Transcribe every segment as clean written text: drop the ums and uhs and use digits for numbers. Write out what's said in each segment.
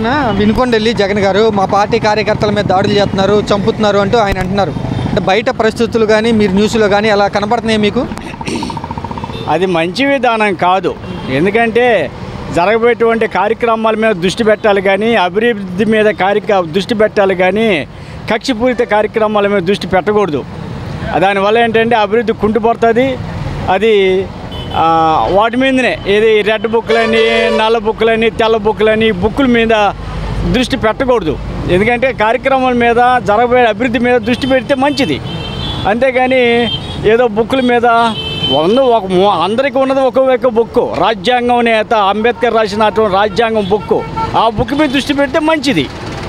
నిన్న వినుకొండ వెళ్ళి జగన్ గారు మా పార్టీ కార్యకర్తల మీద దాడులు చేస్తున్నారు, చంపుతున్నారు అంటూ ఆయన అంటున్నారు. అంటే బయట పరిస్థితులు కానీ మీరు న్యూస్లో కానీ అలా కనపడుతున్నాయి మీకు? అది మంచి విధానం కాదు. ఎందుకంటే జరగబోయేటువంటి కార్యక్రమాల మీద దృష్టి పెట్టాలి కానీ, అభివృద్ధి మీద దృష్టి పెట్టాలి కానీ కక్షపూరిత కార్యక్రమాల మీద దృష్టి పెట్టకూడదు. దానివల్ల ఏంటంటే అభివృద్ధి కుంటుపడుతుంది. అది వాటి మీదనే ఏది రెడ్ బుక్లని, నల్ల బుక్లని, తెల్ల బుక్లని బుక్కుల మీద దృష్టి పెట్టకూడదు. ఎందుకంటే కార్యక్రమాల మీద జరగబోయే అభివృద్ధి మీద దృష్టి పెడితే మంచిది. అంతేగాని ఏదో బుక్కుల మీద అందరికీ ఉన్నది ఒక్కొక్క బుక్కు, రాజ్యాంగం నేత అంబేద్కర్ రాసినటువంటి రాజ్యాంగం బుక్కు, ఆ బుక్ మీద దృష్టి పెడితే మంచిది.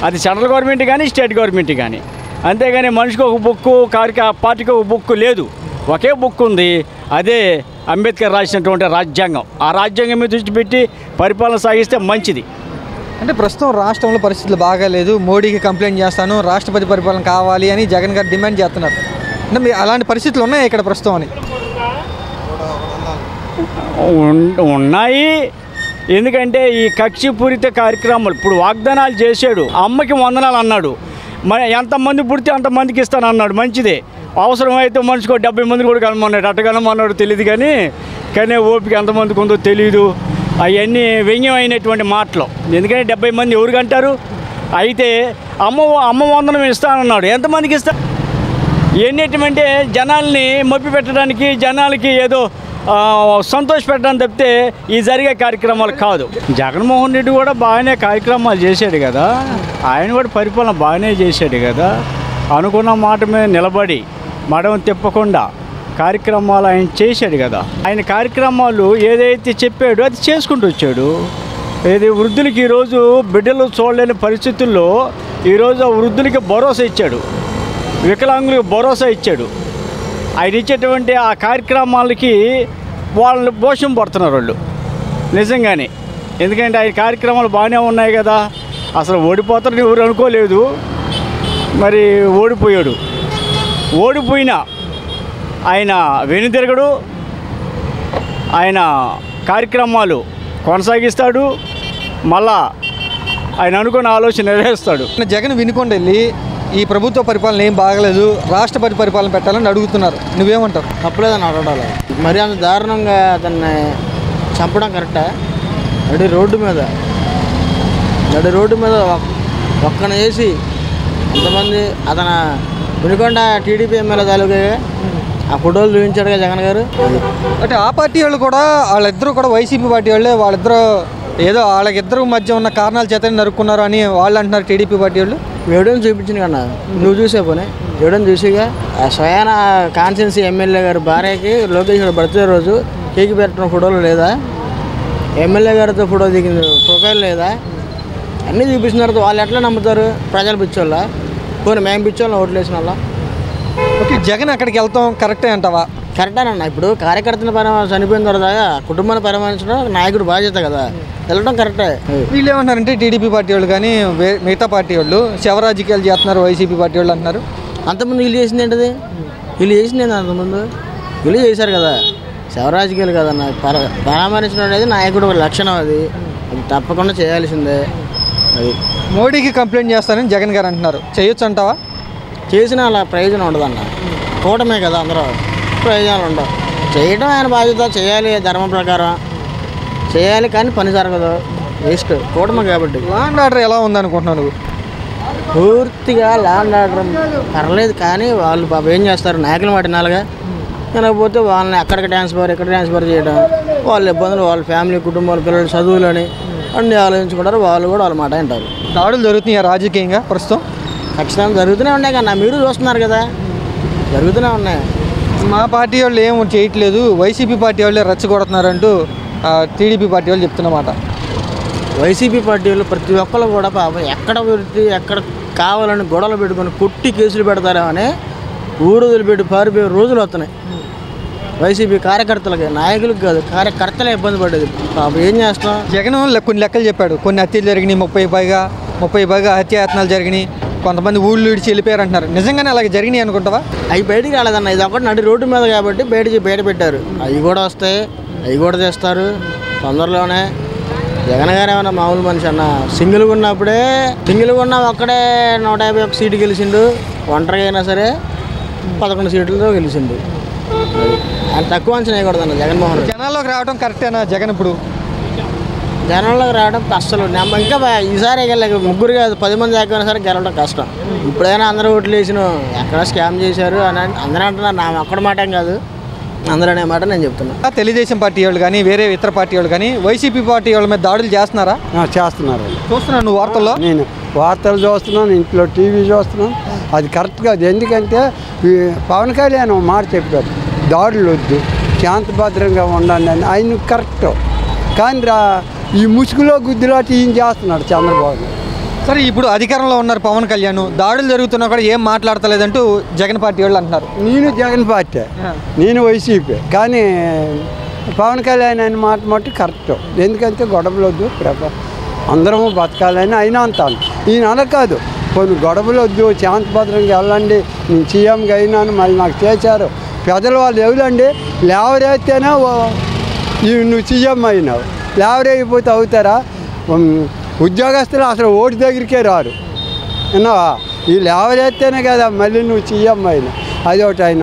అది సెంట్రల్ గవర్నమెంట్ కానీ స్టేట్ గవర్నమెంట్ కానీ. అంతేగాని మనిషికి ఒక బుక్కు, పార్టీకి ఒక బుక్కు లేదు, ఒకే బుక్ ఉంది, అదే అంబేద్కర్ రాసినటువంటి రాజ్యాంగం. ఆ రాజ్యాంగం మీద దృష్టి పెట్టి పరిపాలన సాగిస్తే మంచిది. అంటే ప్రస్తుతం రాష్ట్రంలో పరిస్థితులు బాగాలేదు, మోడీకి కంప్లైంట్ చేస్తాను, రాష్ట్రపతి పరిపాలన కావాలి అని జగన్ గారు డిమాండ్ చేస్తున్నారు. అంటే మీరు అలాంటి పరిస్థితులు ఉన్నాయి ఇక్కడ ప్రస్తుతం అని? ఉన్నాయి. ఎందుకంటే ఈ కక్షపూరిత కార్యక్రమాలు ఇప్పుడు వాగ్దానాలు చేశాడు. అమ్మకి వందనాలు అన్నాడు, ఎంతమంది పుడితే అంతమందికి ఇస్తాను అన్నాడు, మంచిదే. అవసరమైతే మనిషికి 70 మందిని కూడా కలమన్నాడు, అట్టగలమన్నాడు తెలియదు కానీ ఓపిక ఎంతమందికి ఉందో తెలియదు. అవన్నీ వ్యంగ్యమైనటువంటి మాటలు. ఎందుకంటే 70 మంది ఎవరికి అంటారు? అయితే అమ్మ వందనం ఇస్తానన్నాడు, ఎంతమందికి ఇస్తా? ఎన్నిటంటే జనాల్ని మప్పి పెట్టడానికి, జనాలకి ఏదో సంతోష పెట్టడానికి తప్పితే ఈ జరిగే కార్యక్రమాలు కాదు. జగన్మోహన్ రెడ్డి కూడా బాగానే కార్యక్రమాలు చేశాడు కదా, ఆయన కూడా పరిపాలన బాగానే చేశాడు కదా. అనుకున్న మాట మీద నిలబడి మడమ తిప్పకుండా కార్యక్రమాలు ఆయన చేశాడు కదా. ఆయన కార్యక్రమాలు ఏదైతే చెప్పాడో అది చేసుకుంటూ వచ్చాడు. ఏది వృద్ధులకి ఈరోజు బిడ్డలు చూడలేని పరిస్థితుల్లో ఈరోజు ఆ వృద్ధులకి భరోసా ఇచ్చాడు, వికలాంగులకు భరోసా ఇచ్చాడు. ఆయన ఇచ్చేటువంటి ఆ కార్యక్రమాలకి వాళ్ళు పోషం పడుతున్నారు వాళ్ళు నిజంగానే. ఎందుకంటే ఆయన కార్యక్రమాలు బాగానే ఉన్నాయి కదా. అసలు ఓడిపోతారని ఎవరు అనుకోలేదు, మరి ఓడిపోయాడు. ఓడిపోయినా ఆయన వెనుతిరగడు, ఆయన కార్యక్రమాలు కొనసాగిస్తాడు, మళ్ళా ఆయన అనుకున్న ఆలోచన నెరవేరుస్తాడు. జగన్ వినుకొండ వెళ్ళి ఈ ప్రభుత్వ పరిపాలన ఏం బాగలేదు, రాష్ట్రపతి పరిపాలన పెట్టాలని అడుగుతున్నారు, నువ్వేమంటావు? తప్పలేదని అడగాలి. మరి అంత దారుణంగా అతన్ని చంపడం కరెక్టా? నడి రోడ్డు మీద ఒక్కన వేసి ఎంతమంది అతను వినుకొండ టీడీపీ ఎమ్మెల్యే తాలూకా ఆ ఫోటోలు చూపించాడుగా జగన్ గారు. అంటే ఆ పార్టీ వాళ్ళు కూడా, వాళ్ళిద్దరూ కూడా వైసీపీ పార్టీ వాళ్ళే, వాళ్ళిద్దరూ ఏదో వాళ్ళకిద్దరు మధ్య ఉన్న కారణాల చేత నరుక్కున్నారు అని వాళ్ళు అంటున్నారు టీడీపీ పార్టీ వాళ్ళు. ఎవిడెన్స్ చూపించింది కన్నా, నువ్వు చూసే పోనీ ఎవిడెన్స్ చూసిగా. స్వయాన కాన్స్టిట్యున్సీ ఎమ్మెల్యే గారు భార్యకి లోకేష్ గారు బర్త్డే రోజు కేక్ పెట్టడం ఫోటోలు లేదా? ఎమ్మెల్యే గారితో ఫోటో దిగింది ప్రొఫైల్ లేదా? అన్నీ చూపిస్తున్నారు. వాళ్ళు ఎట్లా నమ్ముతారు? ప్రజలు పిచ్చోళ్ళ? పోనీ మేము పిచ్చోళ్ళ ఓట్లు వేసిన వాళ్ళ? ఓకే, జగన్ అక్కడికి వెళ్తాం కరెక్టే అంటావా? కరెక్టేనన్నా. ఇప్పుడు కార్యకర్తను చనిపోయిన తర్వాత కుటుంబాన్ని పరామర్శించడం నాయకుడు బాధ్యత కదా, వెళ్ళడం కరెక్టే. వీళ్ళు ఏమంటారంటే టీడీపీ పార్టీ వాళ్ళు కానీ మిగతా పార్టీ వాళ్ళు శవ రాజకీయాలు చేస్తున్నారు వైసీపీ పార్టీ వాళ్ళు అంటున్నారు. అంతకుముందు వీళ్ళు చేసింది ఏంటిది? వీళ్ళు చేసింది ఏంటి? అంతకుముందు వీళ్ళు చేశారు కదా, శవ రాజకీయాలు కదన్న. పరామర్శించడం అనేది నాయకుడు ఒక లక్షణం, అది తప్పకుండా చేయాల్సిందే. అది మోడీకి కంప్లైంట్ చేస్తానని జగన్ గారు అంటున్నారు, చేయొచ్చు అంటావా? చేసినా అలా ప్రయోజనం ఉండదన్న. కూటమే కదా, అందరూ ప్రయోజనాలు ఉండవు. చేయడం ఆయన బాధ్యత, చేయాలి, ధర్మం ప్రకారం చేయాలి, కానీ పని జరగదు, వేస్ట్. కూటమి కాబట్టి. ల్యాండ్ ఆర్డర్ ఎలా ఉందనుకుంటున్నావు నువ్వు? పూర్తిగా ల్యాండ్ ఆర్డర్ పర్లేదు, కానీ వాళ్ళు పాప ఏం చేస్తారు, నాయకులు వాటినాలుగా తినకపోతే వాళ్ళని అక్కడికి ఇక్కడ ట్రాన్స్ఫర్ చేయడం, వాళ్ళ ఇబ్బందులు, వాళ్ళ ఫ్యామిలీ, కుటుంబాలు, పిల్లలు చదువులని అన్నీ ఆలోచించుకుంటారు. వాళ్ళు కూడా వాళ్ళ మాట వింటారు. దాడులు జరుగుతున్నాయి రాజకీయంగా ప్రస్తుతం? ఖచ్చితంగా జరుగుతూనే ఉన్నాయి కన్నా, మీరు చూస్తున్నారు కదా, జరుగుతూనే ఉన్నాయి. మా పార్టీ వాళ్ళు ఏం చేయట్లేదు, వైసీపీ పార్టీ వాళ్ళే రెచ్చగొడుతున్నారంటూ టీడీపీ పార్టీ వాళ్ళు చెప్తున్నమాట. వైసీపీ పార్టీ వాళ్ళు ప్రతి ఒక్కరు కూడా పాపం ఎక్కడ పెడితే ఎక్కడ కావాలని గొడవలు పెట్టుకొని కొట్టి కేసులు పెడతారేమని ఊరు వదిలిపెట్టి పారిపోయే రోజులు వస్తున్నాయి వైసీపీ కార్యకర్తలకి. నాయకులకు కాదు, కార్యకర్తలే ఇబ్బంది పడేది. పాపం ఏం చేస్తాం? జగన్ కొన్ని లెక్కలు చెప్పాడు, కొన్ని హత్యలు జరిగినాయి, 30 పైగా హత్యాయత్నాలు జరిగినాయి, కొంతమంది ఊళ్ళు విడిచి వెళ్ళిపోయారు అంటున్నారు. నిజంగానే అలాగే జరిగినాయి అనుకుంటావా? అవి బయటికి రాలేదన్న, ఇది ఒకటి నడి రోడ్డు మీద కాబట్టి బయట పెట్టారు. అవి కూడా వస్తాయి, అవి కూడా తెస్తారు తొందరలోనే. జగన్ గారు ఏమన్నా మామూలు మనిషి అన్న. సింగిల్గా ఉన్న ఒక్కడే 151 సీటు గెలిచిండు. ఒంటరిగా అయినా సరే 11 సీట్లతో గెలిచిండు. అది తక్కువ అంచనా వేయకూడదన్న జగన్మోహన్ రెడ్డి. జనాల్లోకి రావడం కరెక్టేనా జగన్ ఇప్పుడు? జనంలోకి రావడం అస్సలు ఇంకా ఈసారి ముగ్గురు కాదు 10 మంది ఎక్కడైనా సరే గెలవడం కష్టం. ఇప్పుడైనా అందరూ ఓట్లు వేసిన ఎక్కడ స్కామ్ చేశారు అని అందరూ అంటున్నారు. నా ఒక్కడి మాట కాదు, అందరూ అనే మాట నేను చెప్తున్నా. తెలుగుదేశం పార్టీ వాళ్ళు కానీ వేరే ఇతర పార్టీ వాళ్ళు కానీ వైసీపీ పార్టీ వాళ్ళ మీద దాడులు చేస్తున్నారా? చేస్తున్నారు. చూస్తున్నాను నువ్వు వార్తల్లో. నేను వార్తలు చూస్తున్నాను, ఇంట్లో టీవీ చూస్తున్నాను. అది కరెక్ట్ కాదు. ఎందుకంటే పవన్ కళ్యాణ్ మాట చెప్పారు, దాడులు వద్దు, శాంతభద్రంగా ఉండండి అని. ఆయన కరెక్ట్. కానీ ఈ ముసుగులో గుద్దులాటి ఈయన చేస్తున్నాడు చంద్రబాబు. సరే, ఇప్పుడు అధికారంలో ఉన్నారు పవన్ కళ్యాణ్, దాడులు జరుగుతున్నా కూడా ఏం మాట్లాడతలేదంటూ జగన్ పార్టీ వాళ్ళు అంటున్నారు. నేను జగన్ పార్టీ, నేను వైసీపీ. కానీ పవన్ కళ్యాణ్ అని మాట మట్టు కరెక్ట్. ఎందుకంటే గొడవలు వద్దు, అందరము బతకాలని అయినా అంటాను. ఈయన అనకాదు, కొన్ని గొడవలు వద్దు, శాంతభద్రంగా వెళ్ళండి, నేను సీఎంగా అయినాను, మళ్ళీ నాకు చేశారు పెద్దలు వాళ్ళు ఎవరండి. లేవరైతేనే నువ్వు సీఎం అయినావు, లేవరైపోతే అవుతారా? ఉద్యోగస్తులు అసలు ఓటు దగ్గరికే రారు. విన్నావా? వీళ్ళు ఎవరైతేనే కదా మళ్ళీ నువ్వు సీఎం అయినా. అది ఒకటి అయినా.